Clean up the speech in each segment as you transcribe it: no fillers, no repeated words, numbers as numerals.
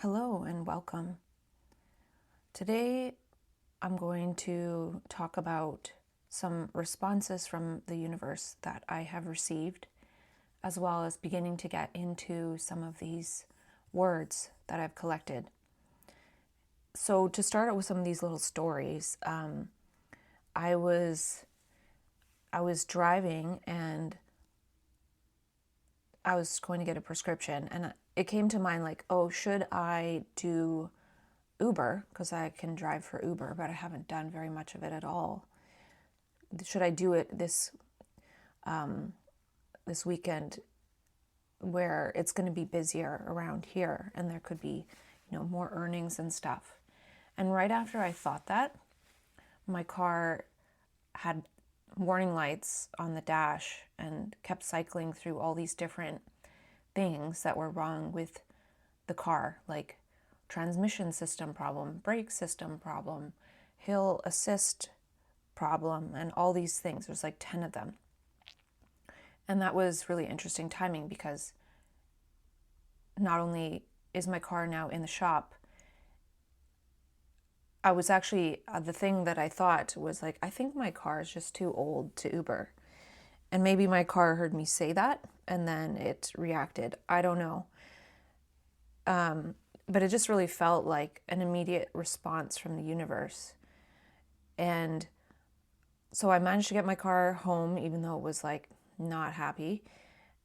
Hello and welcome. Today I'm going to talk about some responses from the universe that I have received, as well as beginning to get into some of these words that I've collected. So to start out with some of these little stories, I was driving and I was going to get a prescription, and it came to mind like, oh, should I do Uber, because I can drive for Uber, but I haven't done very much of it at all. Should I do it this weekend where it's going to be busier around here and there could be, more earnings and stuff? And right after I thought that, my car had warning lights on the dash and kept cycling through all these different things that were wrong with the car, like transmission system problem, brake system problem, hill assist problem, and all these things. There's like 10 of them. And that was really interesting timing because not only is my car now in the shop, I was actually, the thing that I thought was like, I think my car is just too old to Uber. And maybe my car heard me say that and then it reacted. I don't know. But it just really felt like an immediate response from the universe. And so I managed to get my car home, even though it was like not happy.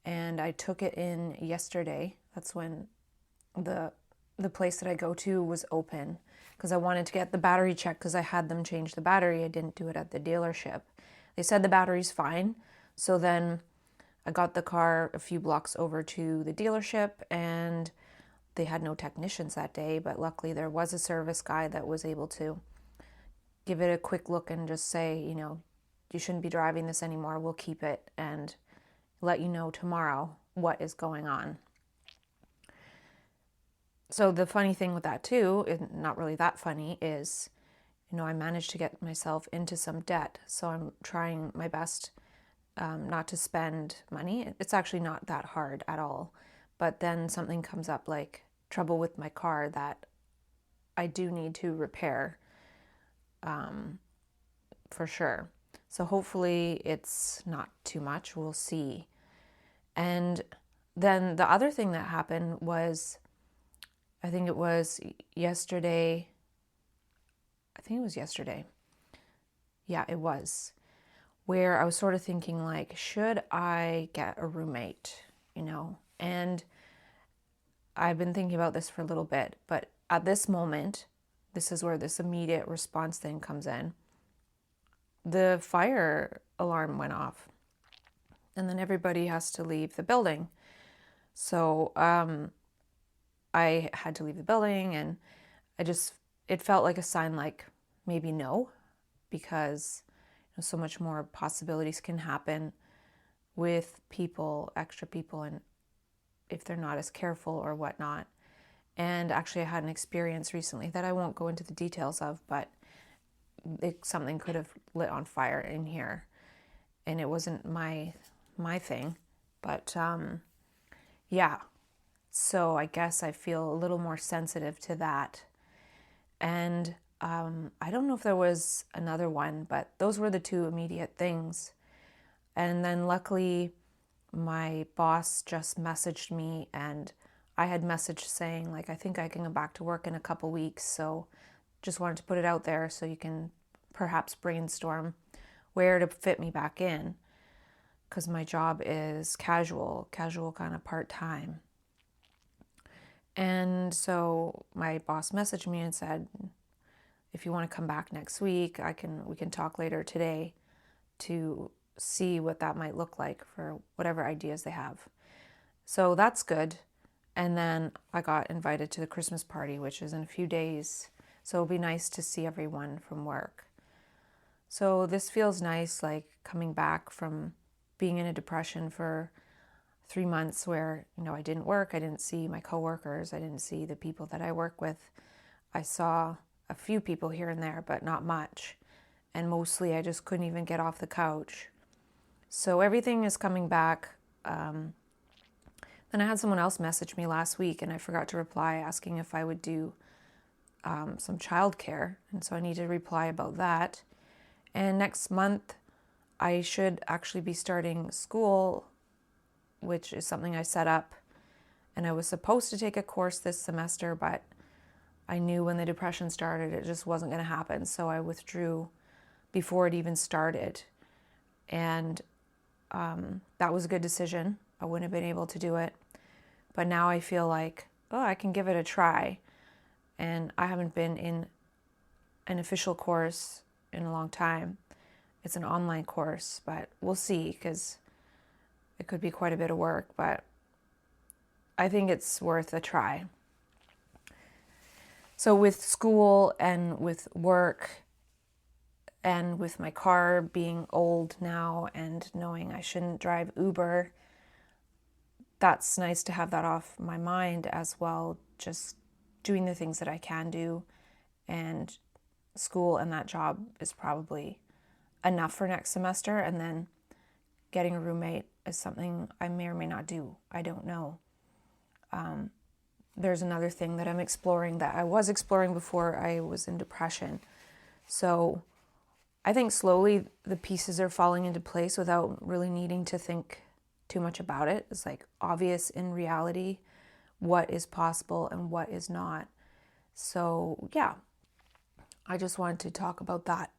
And I took it in yesterday. That's when the place that I go to was open, because I wanted to get the battery checked because I had them change the battery. I didn't do it at the dealership. They said the battery's fine. So then I got the car a few blocks over to the dealership, and they had no technicians that day, but luckily there was a service guy that was able to give it a quick look and just say, you shouldn't be driving this anymore. We'll keep it and let you know tomorrow what is going on. So the funny thing with that too, not really that funny, is, I managed to get myself into some debt. So I'm trying my best not to spend money. It's actually not that hard at all. But then something comes up like trouble with my car that I do need to repair for sure. So hopefully it's not too much. We'll see. And then the other thing that happened was, I think it was yesterday. Yeah, it was. Where I was sort of thinking like, should I get a roommate? And I've been thinking about this for a little bit, but at this moment, this is where this immediate response thing comes in. The fire alarm went off, and then everybody has to leave the building. So I had to leave the building, and it felt like a sign like maybe no, because so much more possibilities can happen with people, extra people, and if they're not as careful or whatnot. And actually I had an experience recently that I won't go into the details of, but something could have lit on fire in here, and it wasn't my thing, but yeah. So I guess I feel a little more sensitive to that. And I don't know if there was another one, but those were the two immediate things. And then luckily my boss just messaged me, and I had messaged saying like, I think I can go back to work in a couple weeks. So just wanted to put it out there so you can perhaps brainstorm where to fit me back in, because my job is casual kind of part-time. And so my boss messaged me and said, if you want to come back next week, we can talk later today to see what that might look like for whatever ideas they have. So that's good. And then I got invited to the Christmas party, which is in a few days. So it'll be nice to see everyone from work. So this feels nice, like coming back from being in a depression for 3 months where, I didn't work, I didn't see my coworkers, I didn't see the people that I work with. I saw a few people here and there, but not much. And mostly I just couldn't even get off the couch. So everything is coming back. Then I had someone else message me last week and I forgot to reply asking if I would do some childcare. And so I need to reply about that. And next month, I should actually be starting school, which is something I set up. And I was supposed to take a course this semester, but I knew when the depression started, it just wasn't going to happen. So I withdrew before it even started. And that was a good decision. I wouldn't have been able to do it. But now I feel like, oh, I can give it a try. And I haven't been in an official course in a long time. It's an online course, but we'll see, because it could be quite a bit of work, but I think it's worth a try. So with school and with work and with my car being old now and knowing I shouldn't drive Uber, that's nice to have that off my mind as well, just doing the things that I can do. And school and that job is probably enough for next semester, and then getting a roommate is something I may or may not do. I don't know. There's another thing that I'm exploring that I was exploring before I was in depression. So I think slowly the pieces are falling into place without really needing to think too much about it. It's like obvious in reality what is possible and what is not. So yeah, I just wanted to talk about that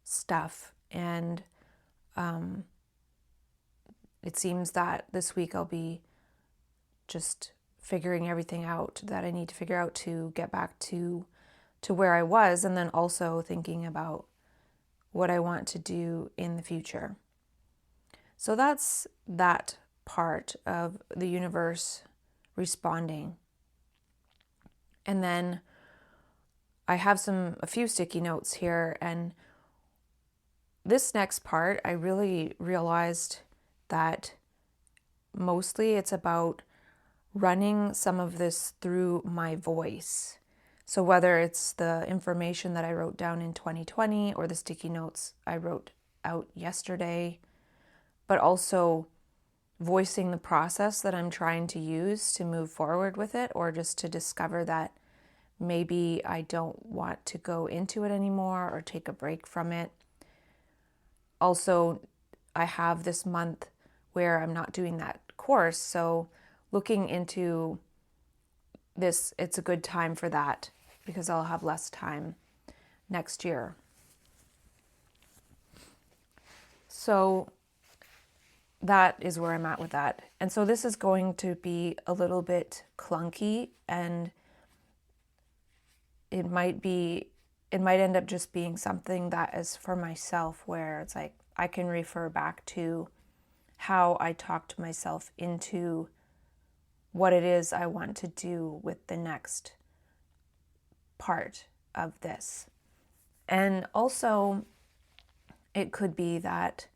stuff. And it seems that this week I'll be just figuring everything out that I need to figure out to get back to where I was, and then also thinking about what I want to do in the future. So that's that part of the universe responding. And then I have a few sticky notes here, and this next part I really realized that mostly it's about running some of this through my voice. So whether it's the information that I wrote down in 2020 or the sticky notes I wrote out yesterday, but also voicing the process that I'm trying to use to move forward with it, or just to discover that maybe I don't want to go into it anymore or take a break from it. Also, I have this month where I'm not doing that course, so looking into this, it's a good time for that because I'll have less time next year. So that is where I'm at with that. And so this is going to be a little bit clunky, and it might end up just being something that is for myself, where it's like I can refer back to how I talked myself into what it is I want to do with the next part of this. And also, it could be that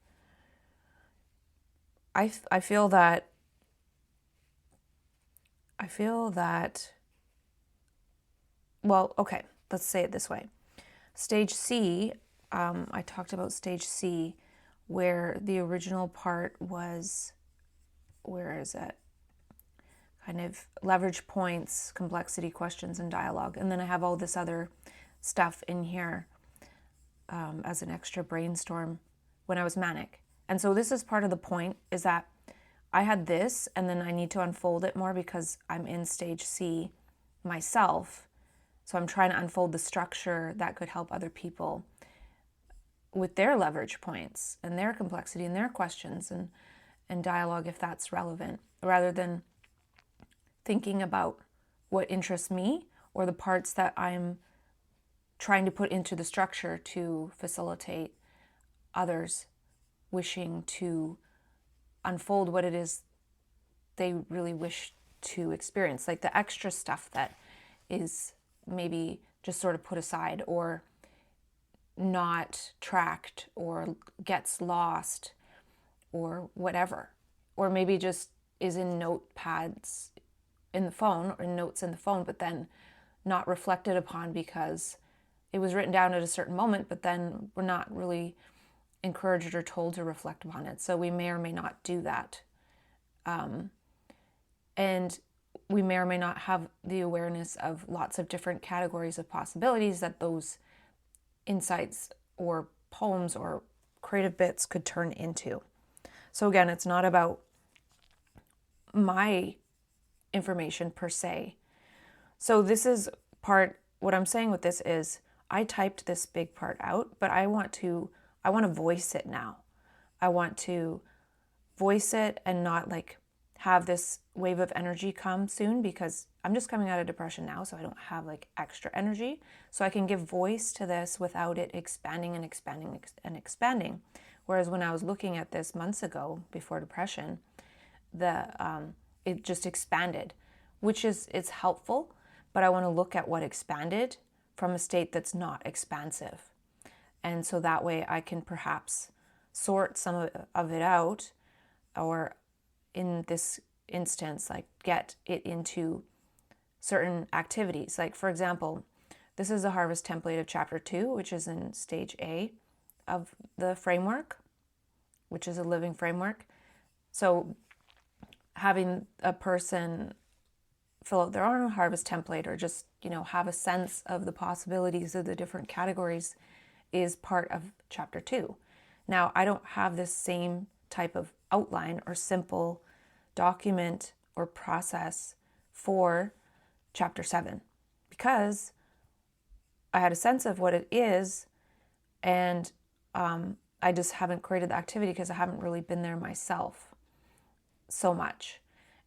I feel that well, okay, let's say it this way. Stage C, I talked about stage C, where the original part was, where is it? Kind of leverage points, complexity, questions, and dialogue. And then I have all this other stuff in here as an extra brainstorm when I was manic. And so this is part of the point, is that I had this, and then I need to unfold it more because I'm in stage C myself. So I'm trying to unfold the structure that could help other people with their leverage points and their complexity and their questions and dialogue, if that's relevant, rather than thinking about what interests me or the parts that I'm trying to put into the structure to facilitate others wishing to unfold what it is they really wish to experience, like the extra stuff that is maybe just sort of put aside or not tracked or gets lost or whatever, or maybe just is in notepads in the phone or notes in the phone, but then not reflected upon because it was written down at a certain moment, but then we're not really encouraged or told to reflect upon it. So we may or may not do that. And we may or may not have the awareness of lots of different categories of possibilities that those insights or poems or creative bits could turn into. So again, it's not about my information per se. So this is what I'm saying with this is I typed this big part out, but I want to voice it now. I want to voice it and not like have this wave of energy come soon, because I'm just coming out of depression now, so I don't have like extra energy. So I can give voice to this without it expanding and expanding and expanding. Whereas when I was looking at this months ago before depression, it just expanded, it's helpful, but I want to look at what expanded from a state that's not expansive. And so that way I can perhaps sort some of it out, or in this instance, like get it into certain activities. Like for example, this is a harvest template of chapter 2, which is in stage A of the framework, which is a living framework. So having a person fill out their own harvest template, or just, have a sense of the possibilities of the different categories, is part of chapter 2. Now, I don't have this same type of outline or simple document or process for chapter 7, because I had a sense of what it is, and I just haven't created the activity because I haven't really been there myself so much.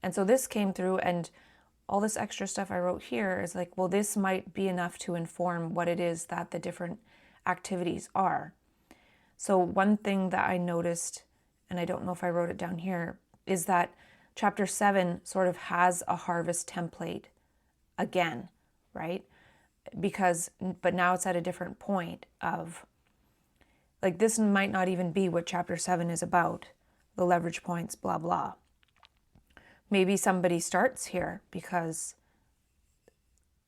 And so this came through, and all this extra stuff I wrote here is like, well, this might be enough to inform what it is that the different activities are. So one thing that I noticed, and I don't know if I wrote it down here, is that chapter 7 sort of has a harvest template again, right? But now it's at a different point of, like, this might not even be what chapter 7 is about, the leverage points, blah, blah. Maybe somebody starts here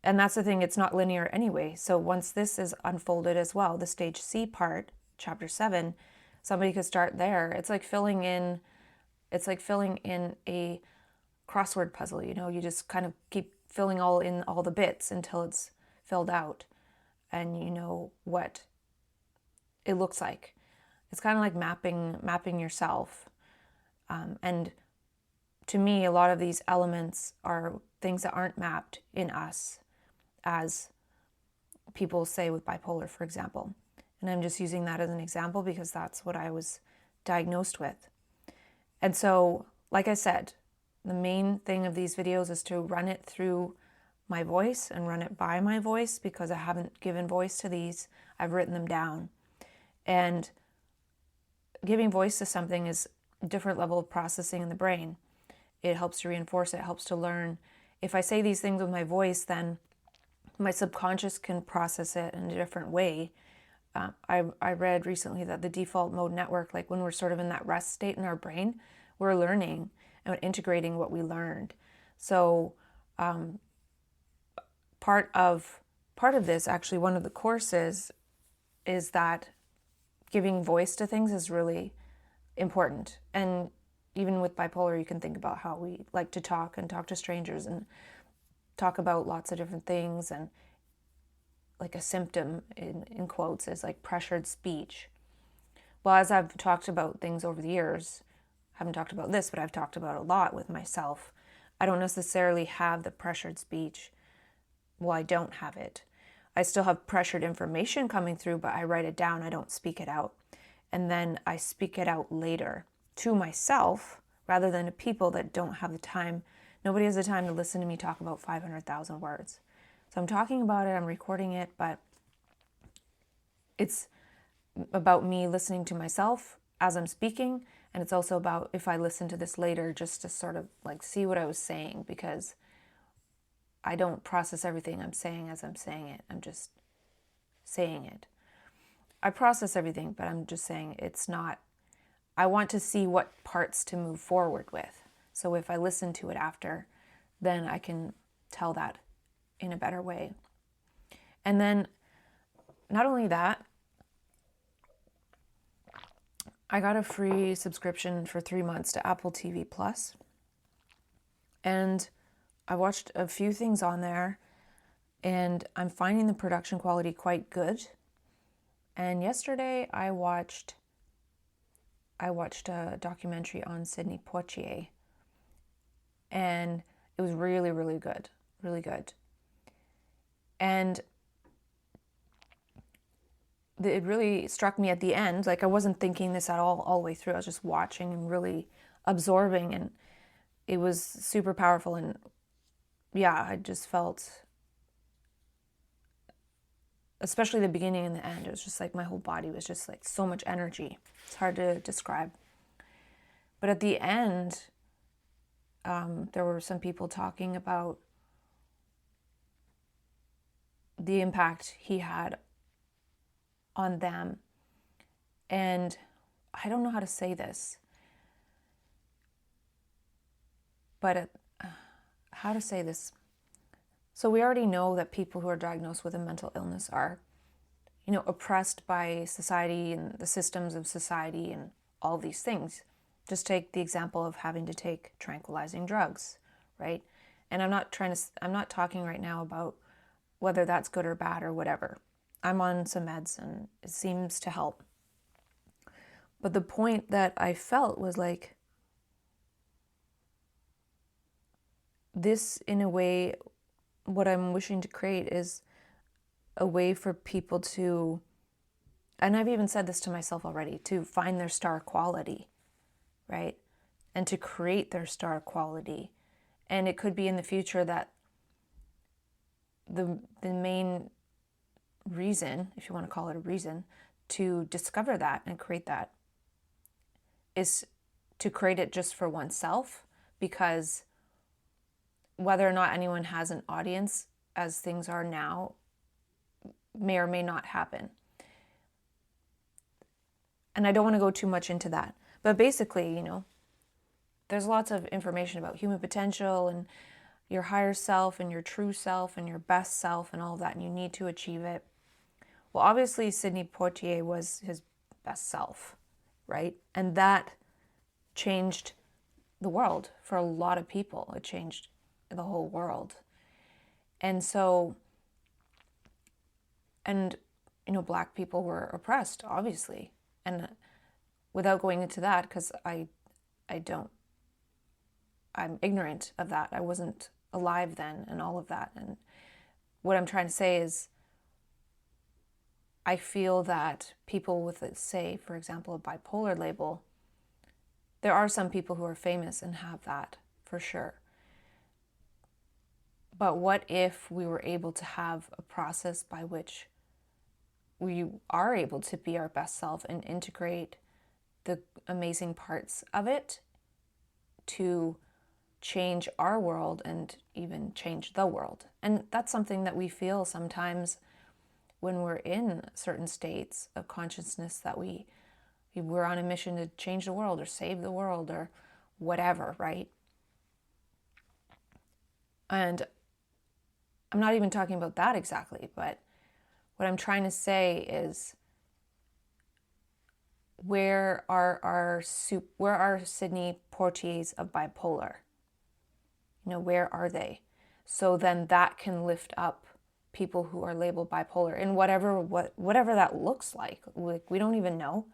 and that's the thing, it's not linear anyway. So once this is unfolded as well, the stage C part, chapter 7, somebody could start there. It's like filling in a crossword puzzle, you just kind of keep filling in all the bits until it's filled out and you know what it looks like. It's kind of like mapping yourself. And to me, a lot of these elements are things that aren't mapped in us, as people say with bipolar, for example. And I'm just using that as an example because that's what I was diagnosed with. And so, like I said, the main thing of these videos is to run it through my voice and run it by my voice, because I haven't given voice to these. I've written them down. And giving voice to something is a different level of processing in the brain. It helps to reinforce it, helps to learn. If I say these things with my voice, then my subconscious can process it in a different way. I read recently that the default mode network, like when we're sort of in that rest state in our brain, we're learning and integrating what we learned. So part of this, actually, one of the courses, is that giving voice to things is really important. And even with bipolar, you can think about how we like to talk to strangers and talk about lots of different things. And like a symptom in quotes is like pressured speech. Well, as I've talked about things over the years, I haven't talked about this, but I've talked about a lot with myself. I don't necessarily have the pressured speech. Well, I don't have it. I still have pressured information coming through, but I write it down. I don't speak it out. And then I speak it out later to myself rather than to people that don't have the time. Nobody has the time to listen to me talk about 500,000 words. So I'm talking about it, I'm recording it, but it's about me listening to myself as I'm speaking. And it's also about, if I listen to this later, just to sort of like see what I was saying, because I don't process everything I'm saying as I'm saying it. I'm just saying it. I process everything, but I'm just saying it's not, I want to see what parts to move forward with. So if I listen to it after, then I can tell that in a better way. And then not only that, I got a free subscription for 3 months to Apple TV Plus. And I watched a few things on there, and I'm finding the production quality quite good. And yesterday I watched a documentary on Sidney Poitier, and it was really, really good, really good. And it really struck me at the end. Like, I wasn't thinking this at all the way through. I was just watching and really absorbing, and it was super powerful. And yeah, I just felt, especially the beginning and the end, it was just like my whole body was just like so much energy. It's hard to describe. But at the end, there were some people talking about the impact he had on them. And I don't know how to say this, but how to say this. So we already know that people who are diagnosed with a mental illness are, oppressed by society and the systems of society and all these things. Just take the example of having to take tranquilizing drugs, right? And I'm not talking right now about whether that's good or bad or whatever. I'm on some meds and it seems to help. But the point that I felt was like, this, in a way, what I'm wishing to create is a way for people to, and I've even said this to myself already, to find their star quality, right? And to create their star quality. And it could be in the future that the main reason, if you want to call it a reason, to discover that and create that is to create it just for oneself, because whether or not anyone has an audience as things are now may or may not happen. And I don't want to go too much into that. But basically, there's lots of information about human potential and your higher self and your true self and your best self and all of that, and you need to achieve it. Well, obviously, Sidney Poitier was his best self, right? And that changed the world for a lot of people. It changed the whole world. And so, and, Black people were oppressed, obviously. And without going into that, because I'm ignorant of that. I wasn't alive then and all of that. And what I'm trying to say is, I feel that people with, say, for example, a bipolar label, there are some people who are famous and have that, for sure. But what if we were able to have a process by which we are able to be our best self and integrate the amazing parts of it to change our world and even change the world? And that's something that we feel sometimes when we're in certain states of consciousness, that we're on a mission to change the world or save the world or whatever, right? And I'm not even talking about that exactly, but what I'm trying to say is, where are Sidney Poitiers of bipolar? Where are they? So then that can lift up people who are labeled bipolar in whatever that looks like. We don't even know.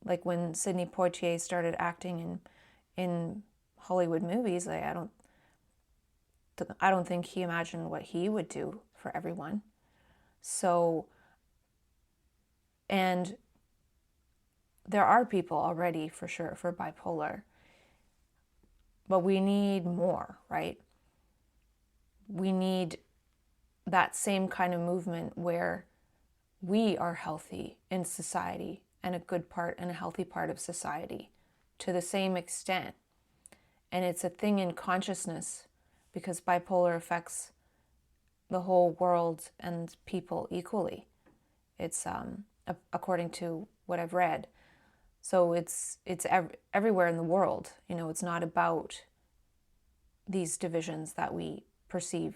Like when Sidney Poitier started acting in Hollywood movies, like I don't think he imagined what he would do for everyone. So, and there are people already for sure for bipolar, but we need more, right? We need that same kind of movement where we are healthy in society and a good part and a healthy part of society to the same extent. And it's a thing in consciousness, because bipolar affects the whole world and people equally. It's according to what I've read. So it's everywhere in the world. It's not about these divisions that we perceive.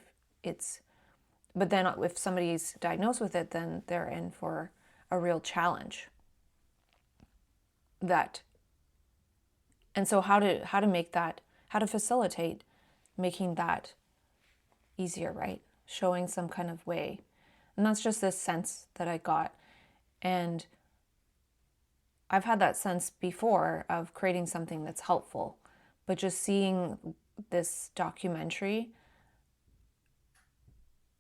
But then if somebody's diagnosed with it, then they're in for a real challenge. And so how to make that, how to facilitate making that easier, right? Showing some kind of way. And that's just this sense that I got. And I've had that sense before of creating something that's helpful, but just seeing this documentary,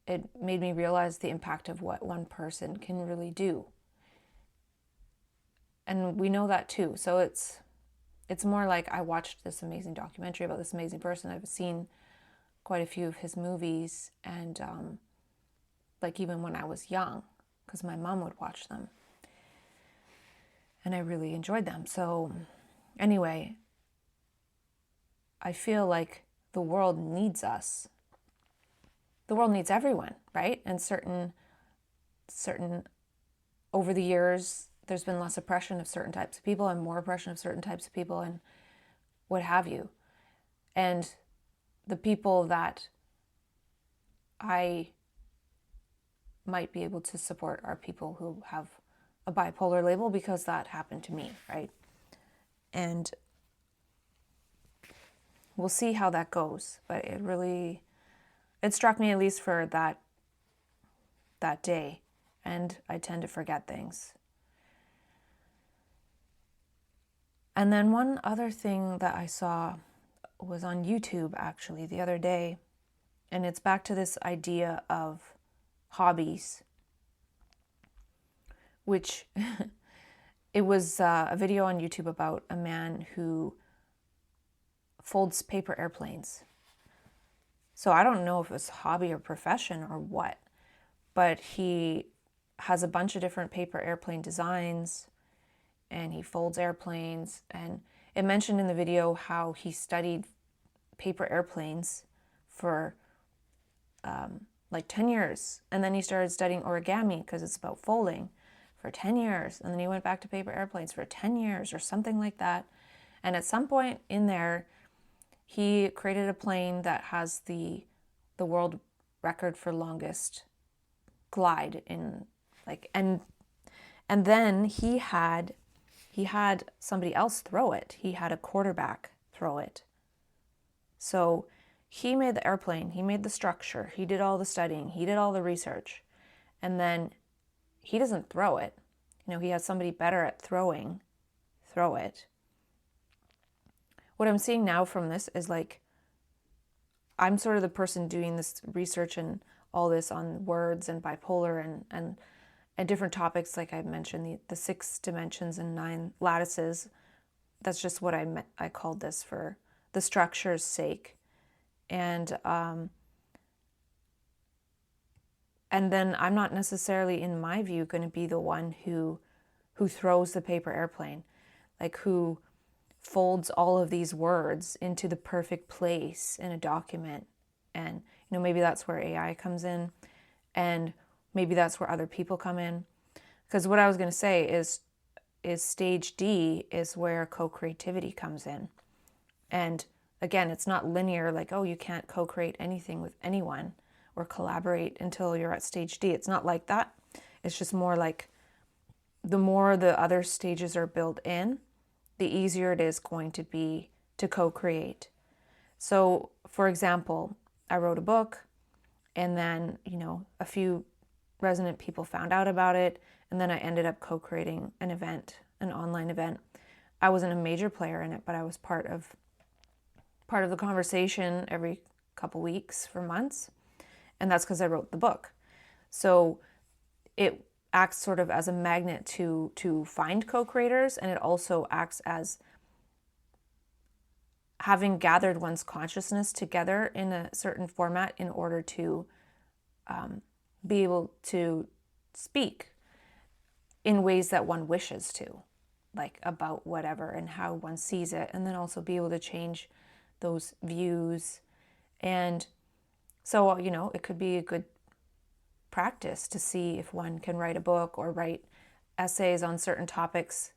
it made me realize the impact of what one person can really do. And we know that too. So it's more like I watched this amazing documentary about this amazing person. I've seen quite a few of his movies, and like even when I was young, because my mom would watch them. And I really enjoyed them. So anyway, I feel like the world needs us. The world needs everyone, right? And certain over the years, there's been less oppression of certain types of people and more oppression of certain types of people and what have you. And the people that I might be able to support are people who have a bipolar label, because that happened to me, right? And we'll see how that goes. But it struck me, at least for that day. And I tend to forget things. And then one other thing that I saw was on YouTube actually the other day. And it's back to this idea of hobbies, which it was a video on YouTube about a man who folds paper airplanes. So I don't know if it's hobby or profession or what, but he has a bunch of different paper airplane designs and he folds airplanes. And it mentioned in the video how he studied paper airplanes for like 10 years. And then he started studying origami because it's about folding for 10 years. And then he went back to paper airplanes for 10 years or something like that. And at some point in there, he created a plane that has the world record for longest glide in and then he had somebody else throw it. He had a quarterback throw it. So he made the airplane, he made the structure, he did all the studying, he did all the research, and then he doesn't throw it. He has somebody better at throw it. What I'm seeing now from this is like, I'm sort of the person doing this research and all this on words and bipolar and different topics, like I mentioned, the 6 dimensions and 9 lattices. That's just what I called this for the structure's sake. And then I'm not necessarily, in my view, going to be the one who throws the paper airplane, like who folds all of these words into the perfect place in a document. And maybe that's where AI comes in, and maybe that's where other people come in. Because what I was going to say is stage D is where co-creativity comes in. And again, it's not linear, like, oh, you can't co-create anything with anyone or collaborate until you're at stage D. It's not like that. It's just more like the more the other stages are built in, the easier it is going to be to co-create. So, for example, I wrote a book, and then, a few resonant people found out about it, and then I ended up co-creating an event, an online event. I wasn't a major player in it, but I was part of the conversation every couple weeks for months, and that's because I wrote the book. So it acts sort of as a magnet to find co-creators, and it also acts as having gathered one's consciousness together in a certain format in order to be able to speak in ways that one wishes to, like about whatever and how one sees it, and then also be able to change those views. And so, it could be a good practice to see if one can write a book or write essays on certain topics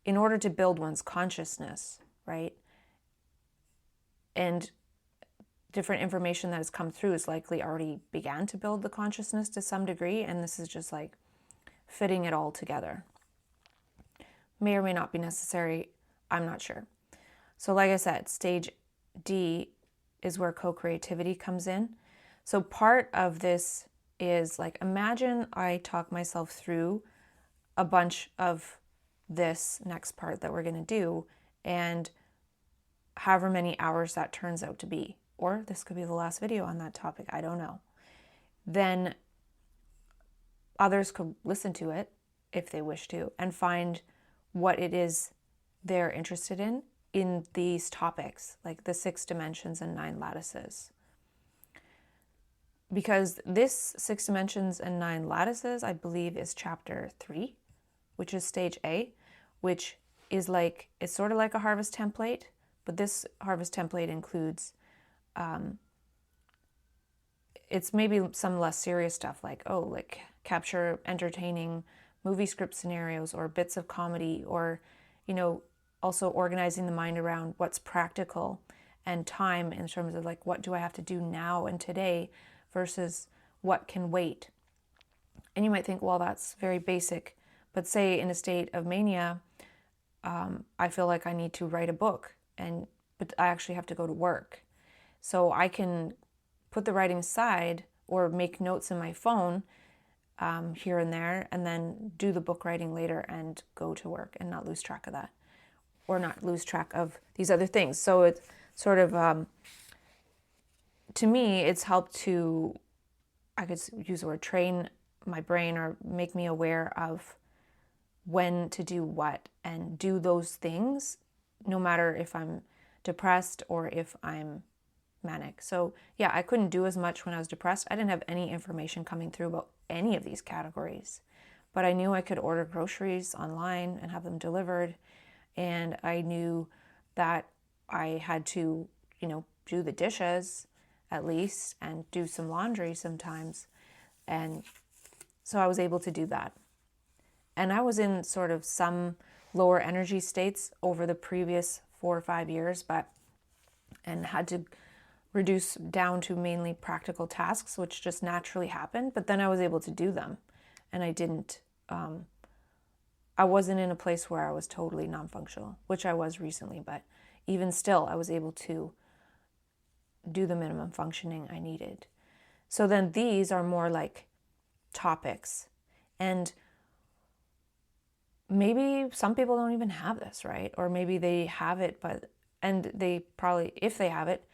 in order to build one's consciousness, right? And different information that has come through is likely already began to build the consciousness to some degree, and this is just like fitting it all together. May or may not be necessary, I'm not sure. So like I said, stage D is where co-creativity comes in. So part of this is like, imagine I talk myself through a bunch of this next part that we're going to do, and however many hours that turns out to be, or this could be the last video on that topic, I don't know. Then others could listen to it if they wish to and find what it is they're interested in these topics, like the 6 dimensions and 9 lattices. Because this 6 dimensions and 9 lattices, I believe, is chapter 3, which is stage A, which is like, it's sort of like a harvest template, but this harvest template includes, it's maybe some less serious stuff like, oh, like capture entertaining movie script scenarios or bits of comedy, or, you know, also organizing the mind around what's practical and time in terms of like, what do I have to do now and today versus what can wait. And you might think, well, that's very basic. But say in a state of mania, I feel like I need to write a book, but I actually have to go to work. So I can put the writing aside or make notes in my phone here and there, and then do the book writing later and go to work and not lose track of that, or not lose track of these other things. So it's sort of, to me, it's helped to, I could use the word train my brain or make me aware of when to do what and do those things, no matter if I'm depressed or if I'm manic. So yeah, I couldn't do as much when I was depressed. I didn't have any information coming through about any of these categories, but I knew I could order groceries online and have them delivered. And I knew that I had to, do the dishes at least and do some laundry sometimes. And so I was able to do that. And I was in sort of some lower energy states over the previous 4 or 5 years, and had to reduce down to mainly practical tasks, which just naturally happened. But then I was able to do them, and I wasn't in a place where I was totally non-functional, which I was recently, but even still, I was able to do the minimum functioning I needed. So then these are more like topics. And maybe some people don't even have this, right? Or maybe they have it, and they probably, if they have it,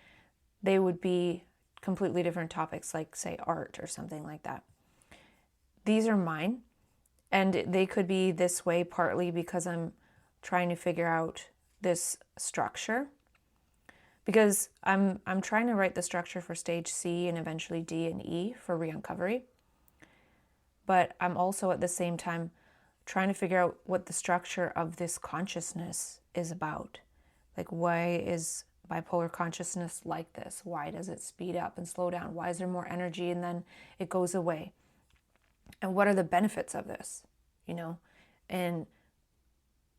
they would be completely different topics, like say art or something like that. These are mine, and they could be this way partly because I'm trying to figure out this structure, because I'm trying to write the structure for stage C and eventually D and E for re-uncovery. But I'm also at the same time trying to figure out what the structure of this consciousness is about. Like, why is bipolar consciousness like this? Why does it speed up and slow down? Why is there more energy and then it goes away? And what are the benefits of this? And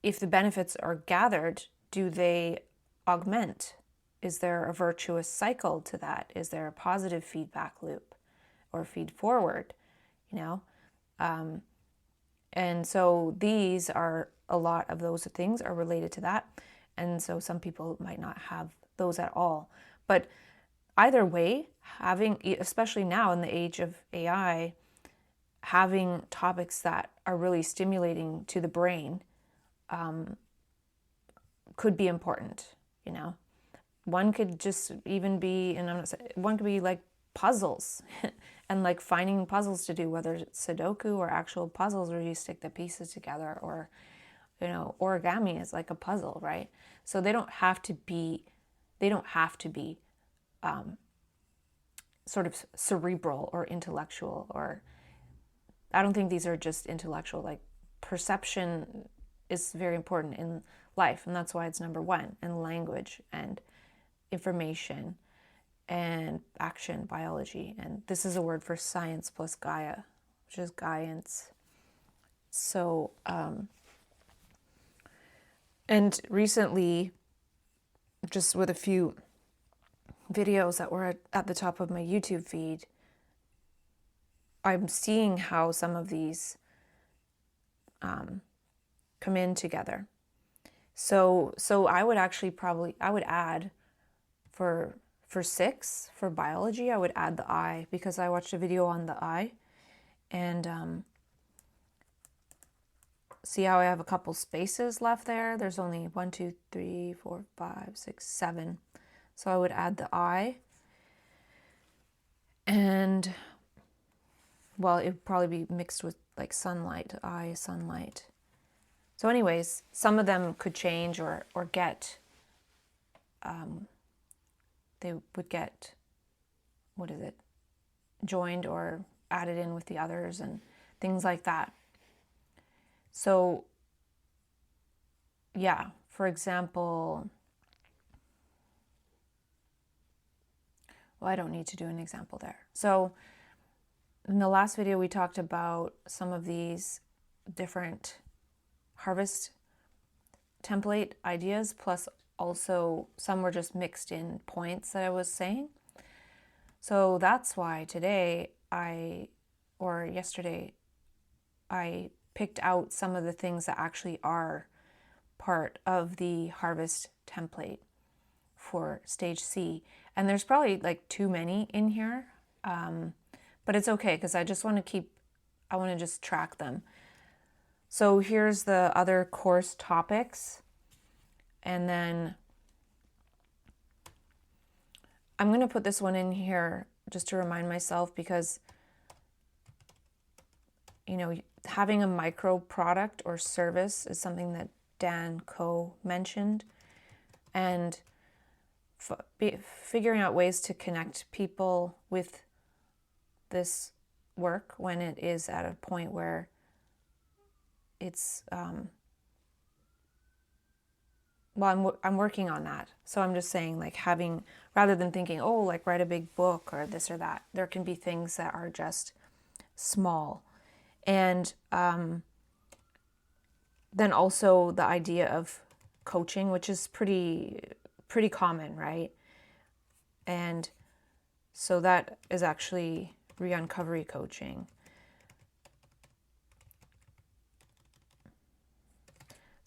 if the benefits are gathered, do they augment? Is there a virtuous cycle to that? Is there a positive feedback loop or feed forward? And so these are, a lot of those things are related to that. And so some people might not have those at all. But either way, having, especially now in the age of AI, having topics that are really stimulating to the brain could be important, One could just even be, and I'm not saying, one could be like puzzles and like finding puzzles to do, whether it's Sudoku or actual puzzles where you stick the pieces together, or, origami is like a puzzle, right? So they don't have to be sort of cerebral or intellectual, or I don't think these are just intellectual. Like, perception is very important in life, and that's why it's number one, and language and information and action, biology. And this is a word for science plus Gaia, which is Gaians. So, and recently, just with a few videos that were at the top of my YouTube feed, I'm seeing how some of these come in together. So I would actually I would add for for 6, for biology, I would add the eye, because I watched a video on the eye, and see how I have a couple spaces left there? There's only 1, 2, 3, 4, 5, 6, 7. So I would add the eye. And, well, it would probably be mixed with like sunlight, eye, sunlight. So anyways, some of them could change or get, they would get, what is it, joined or added in with the others and things like that. So, yeah, for example, well, I don't need to do an example there. So in the last video, we talked about some of these different harvest template ideas, plus also some were just mixed in points that I was saying. So that's why today or yesterday, I picked out some of the things that actually are part of the harvest template for stage C. And there's probably like too many in here, but it's okay because I want to just track them. So here's the other course topics. And then I'm going to put this one in here just to remind myself, because, you know, having a micro product or service is something that Dan Coe mentioned. And figuring out ways to connect people with this work when it is at a point where it's, well, I'm working on that. So I'm just saying, like, rather than thinking, oh, like write a big book or this or that, there can be things that are just small. And then also the idea of coaching, which is pretty common, right? And so that is actually re-uncovery coaching.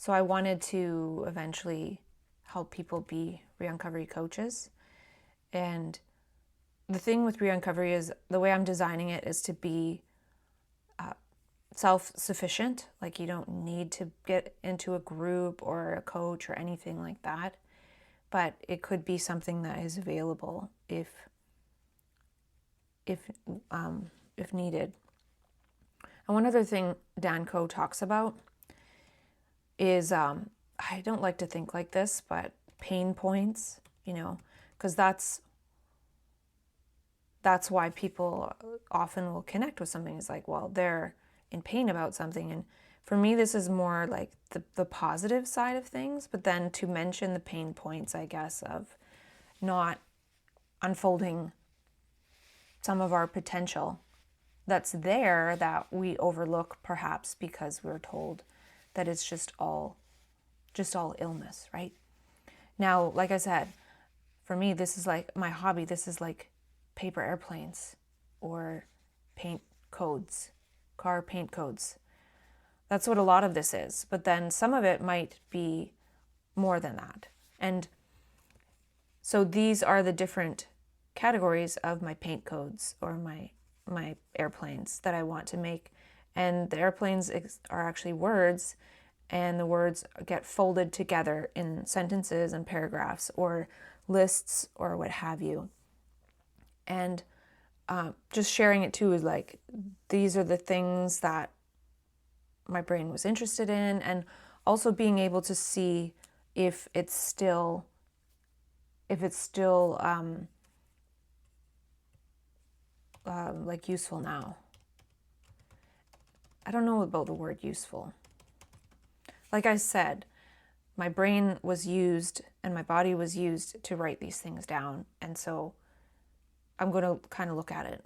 So I wanted to eventually help people be re-uncovery coaches. And the thing with re-uncovery is the way I'm designing it is to be self-sufficient. Like, you don't need to get into a group or a coach or anything like that. But it could be something that is available if needed. And one other thing Dan Coe talks about is, I don't like to think like this, but pain points, you know, because that's why people often will connect with something. It's like, well, they're in pain about something. And for me, this is more like the positive side of things, but then to mention the pain points, I guess, of not unfolding some of our potential that's there that we overlook, perhaps because we're told that it's just all illness, right? Now, like I said, for me, this is like my hobby. This is like paper airplanes or paint codes, car paint codes. That's what a lot of this is. But then some of it might be more than that. And so these are the different categories of my paint codes or my airplanes that I want to make. And the airplanes are actually words, and the words get folded together in sentences and paragraphs or lists or what have you. And just sharing it too is like, these are the things that my brain was interested in, and also being able to see if it's still like useful now. I don't know about the word useful. Like I said, my brain was used and my body was used to write these things down. And so I'm going to kind of look at it.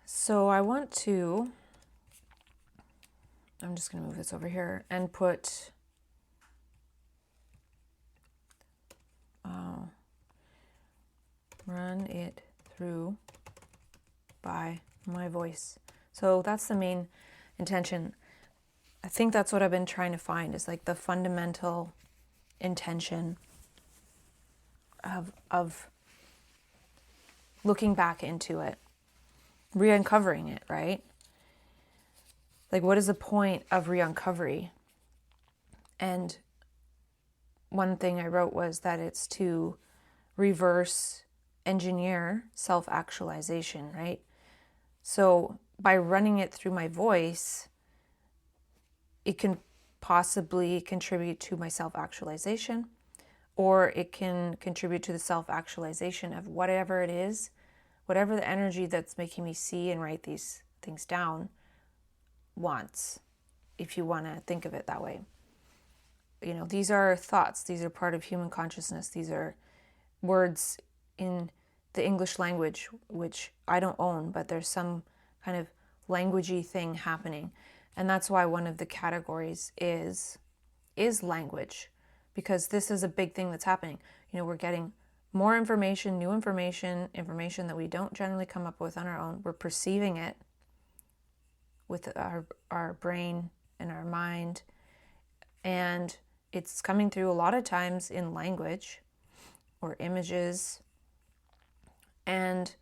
So I'm just going to move this over here and put run it through by my voice. So that's the main intention. I think that's what I've been trying to find, is like the fundamental intention of looking back into it, re-uncovering it, right? Like, what is the point of re-uncovery? And one thing I wrote was that it's to reverse engineer self-actualization, right? So by running it through my voice, it can possibly contribute to my self-actualization, or it can contribute to the self-actualization of whatever it is, whatever the energy that's making me see and write these things down wants, if you want to think of it that way. You know, these are thoughts, these are part of human consciousness, these are words in the English language, which I don't own, but there's some kind of languagey thing happening. And that's why one of the categories is language, because this is a big thing that's happening. You know, we're getting more information, new information, information that we don't generally come up with on our own. We're perceiving it with our brain and our mind, and it's coming through a lot of times in language or images. And